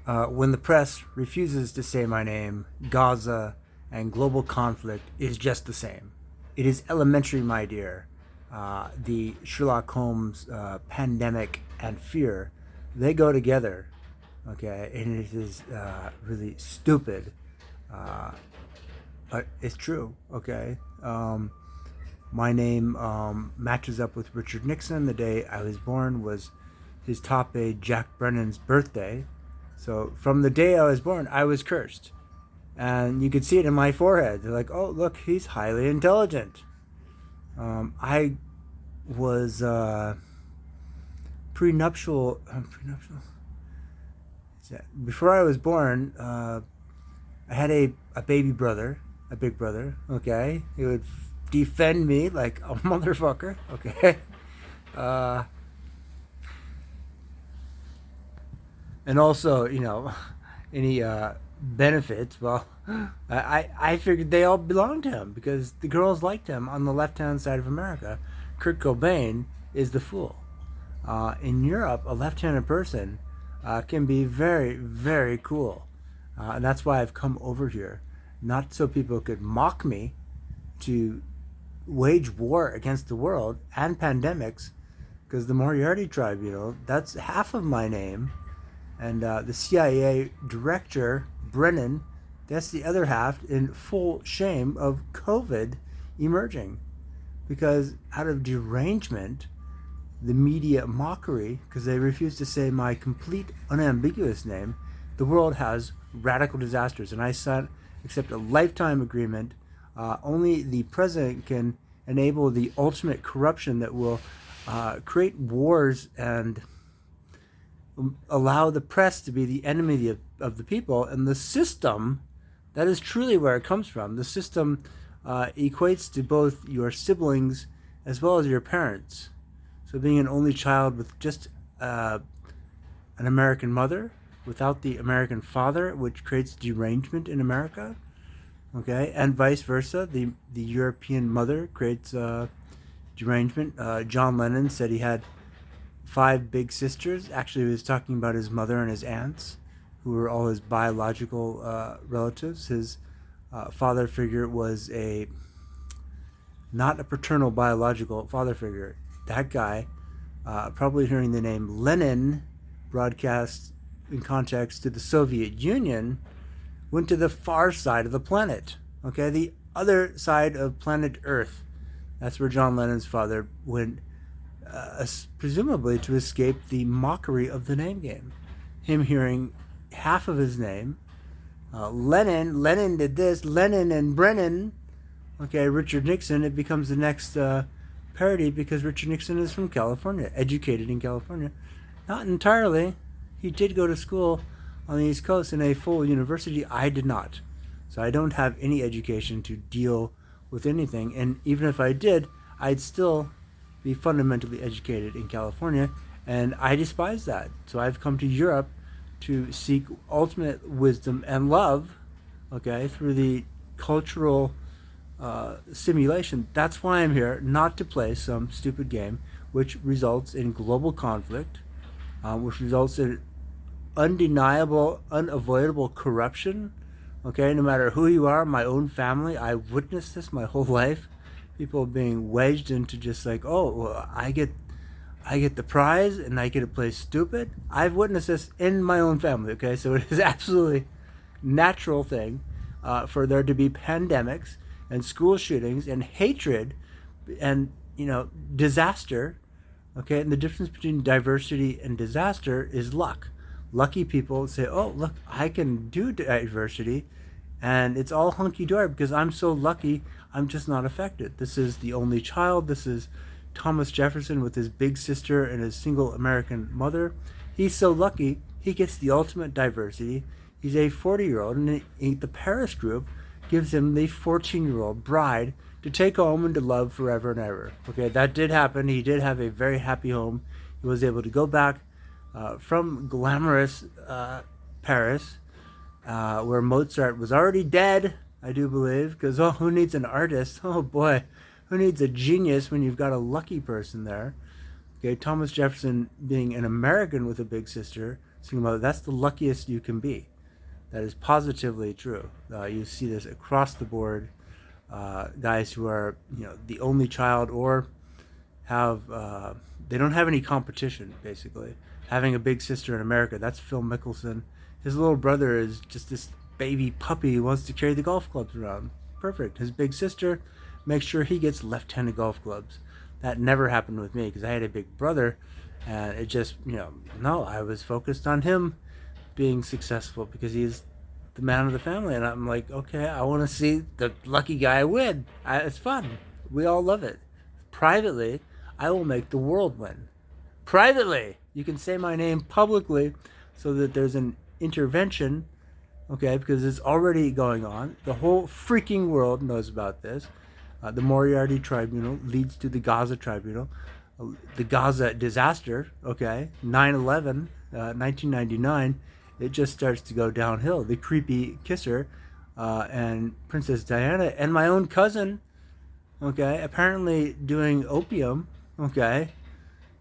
When the press refuses to say my name, Gaza and global conflict is just the same. It is elementary, my dear. The Sherlock Holmes pandemic and fear, they go together, okay? And it is really stupid, uh, but it's true, okay? My name matches up with Richard Nixon. The day I was born was his top aide Jack Brennan's birthday. So from the day I was born, I was cursed. And you could see it in my forehead. They're like, oh, look, he's highly intelligent. I was prenuptial. Before I was born, I had a baby brother, a big brother, okay? He would defend me like a motherfucker, okay? Uh, and also, any benefits, well, I figured they all belonged to him because the girls liked him on the left hand side of America. Kurt Cobain is the fool. In Europe, a left handed person can be very, very cool. And that's why I've come over here. Not so people could mock me, to wage war against the world and pandemics, because the Moriarty tribe, that's half of my name. And the CIA director, Brennan, that's the other half, in full shame of COVID emerging. Because out of derangement, the media mockery, because they refuse to say my complete, unambiguous name, the world has radical disasters. And I accept a lifetime agreement. Only the president can enable the ultimate corruption that will create wars and allow the press to be the enemy of the people. And the system, that is truly where it comes from. The system equates to both your siblings as well as your parents. So being an only child with just an American mother without the American father, which creates derangement in America, okay, and vice versa. The European mother creates derangement. John Lennon said he had 5 big sisters. Actually, he was talking about his mother and his aunts, who were all his biological relatives. His father figure was not a paternal biological father figure. That guy, probably hearing the name Lenin broadcast in context to the Soviet Union, went to the far side of the planet. Okay, the other side of planet Earth. That's where John Lennon's father went, presumably to escape the mockery of the name game. Him hearing half of his name, Lenin did this, Lenin and Brennan. Okay, Richard Nixon, it becomes the next parody because Richard Nixon is from California, educated in California. Not entirely. He did go to school on the East Coast in a full university. I did not. So I don't have any education to deal with anything. And even if I did, I'd still be fundamentally educated in California. And I despise that. So I've come to Europe to seek ultimate wisdom and love, okay, through the cultural simulation. That's why I'm here, not to play some stupid game which results in global conflict, which results in undeniable, unavoidable corruption. Okay, no matter who you are, my own family, I've witnessed this my whole life. People being wedged into just like, oh, well, I get the prize and I get to play stupid. I've witnessed this in my own family. Okay, so it is absolutely natural thing for there to be pandemics and school shootings and hatred and disaster. Okay, and the difference between diversity and disaster is luck. Lucky people say, oh, look, I can do diversity and it's all hunky-dory because I'm so lucky, I'm just not affected. This is the only child. This is Thomas Jefferson with his big sister and his single American mother. He's so lucky, he gets the ultimate diversity. He's a 40-year-old, and the Paris group gives him the 14-year-old bride to take home and to love forever and ever. Okay, that did happen. He did have a very happy home. He was able to go back from glamorous Paris, where Mozart was already dead, I do believe, because, oh, who needs an artist? Oh, boy, who needs a genius when you've got a lucky person there? Okay, Thomas Jefferson being an American with a big sister, single mother. That's the luckiest you can be. That is positively true. You see this across the board. Guys who are, the only child or have, they don't have any competition, basically. Having a big sister in America, that's Phil Mickelson. His little brother is just this baby puppy who wants to carry the golf clubs around. Perfect. His big sister makes sure he gets left-handed golf clubs. That never happened with me because I had a big brother, and it just, no, I was focused on him being successful because he's the man of the family, and I'm like, okay, I want to see the lucky guy win. It's fun. We all love it. Privately, I will make the world win. Privately, you can say my name publicly so that there's an intervention, okay, because it's already going on. The whole freaking world knows about this. The Moriarty Tribunal leads to the Gaza Tribunal. The Gaza disaster, okay, 9/11, 1999, it just starts to go downhill. The creepy kisser and Princess Diana and my own cousin, okay, apparently doing opium, okay,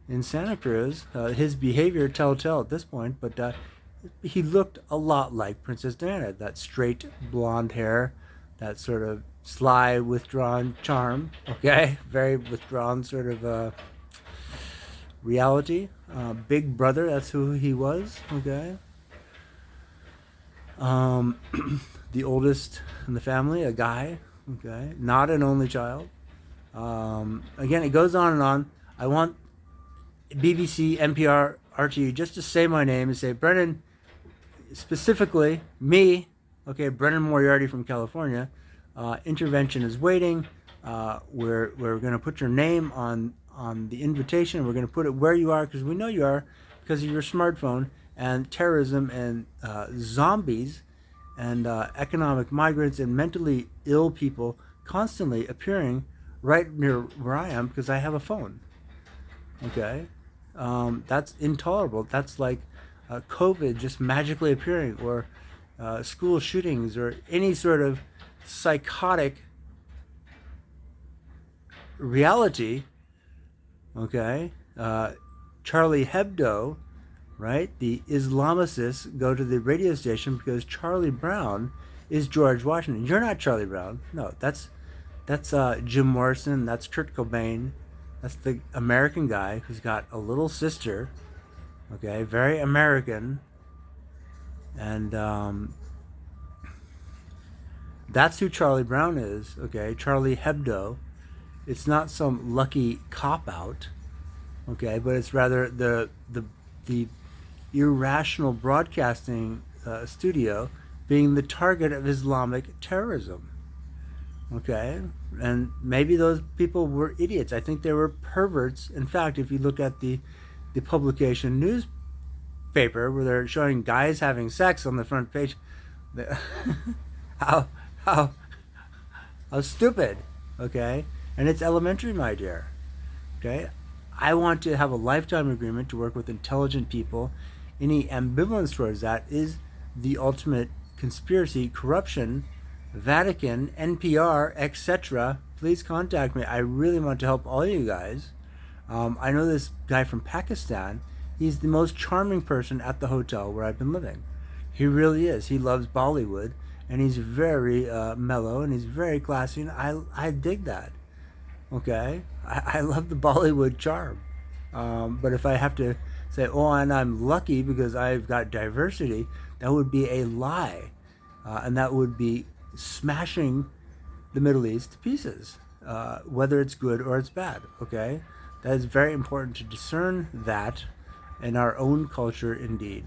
in Santa Cruz. His behavior telltale at this point, but he looked a lot like Princess Diana. That straight blonde hair, that sort of sly, withdrawn charm, okay, very withdrawn sort of reality. Big brother, that's who he was, okay. The oldest in the family, a guy, okay, not an only child. Again, it goes on and on. I want BBC, NPR, RT just to say my name and say, Brennan, specifically me, okay, Brennan Moriarty from California, intervention is waiting. We're going to put your name on the invitation. We're going to put it where you are because we know you are because of your smartphone, and terrorism and zombies and economic migrants and mentally ill people constantly appearing right near where I am because I have a phone. Okay? That's intolerable. That's like COVID just magically appearing, or school shootings, or any sort of psychotic reality. Okay? Charlie Hebdo, right? The Islamicists go to the radio station because Charlie Brown is George Washington. You're not Charlie Brown. No, that's Jim Morrison. That's Kurt Cobain. That's the American guy who's got a little sister. Okay, very American. And that's who Charlie Brown is. Okay, Charlie Hebdo. It's not some lucky cop-out. Okay, but it's rather the irrational broadcasting studio being the target of Islamic terrorism. Okay, and maybe those people were idiots. I think they were perverts. In fact, if you look at the publication newspaper where they're showing guys having sex on the front page, how stupid. Okay, and it's elementary, my dear. Okay, I want to have a lifetime agreement to work with intelligent people. Any ambivalence towards that is the ultimate conspiracy, corruption, Vatican, NPR, etc. Please contact me. I really want to help all you guys. I know this guy from Pakistan. He's the most charming person at the hotel where I've been living. He really is. He loves Bollywood, and he's very mellow, and he's very classy, and I dig that. Okay? I love the Bollywood charm. But if I have to say, oh, and I'm lucky because I've got diversity, that would be a lie. And that would be smashing the Middle East to pieces, whether it's good or it's bad, okay? That is very important to discern that in our own culture indeed.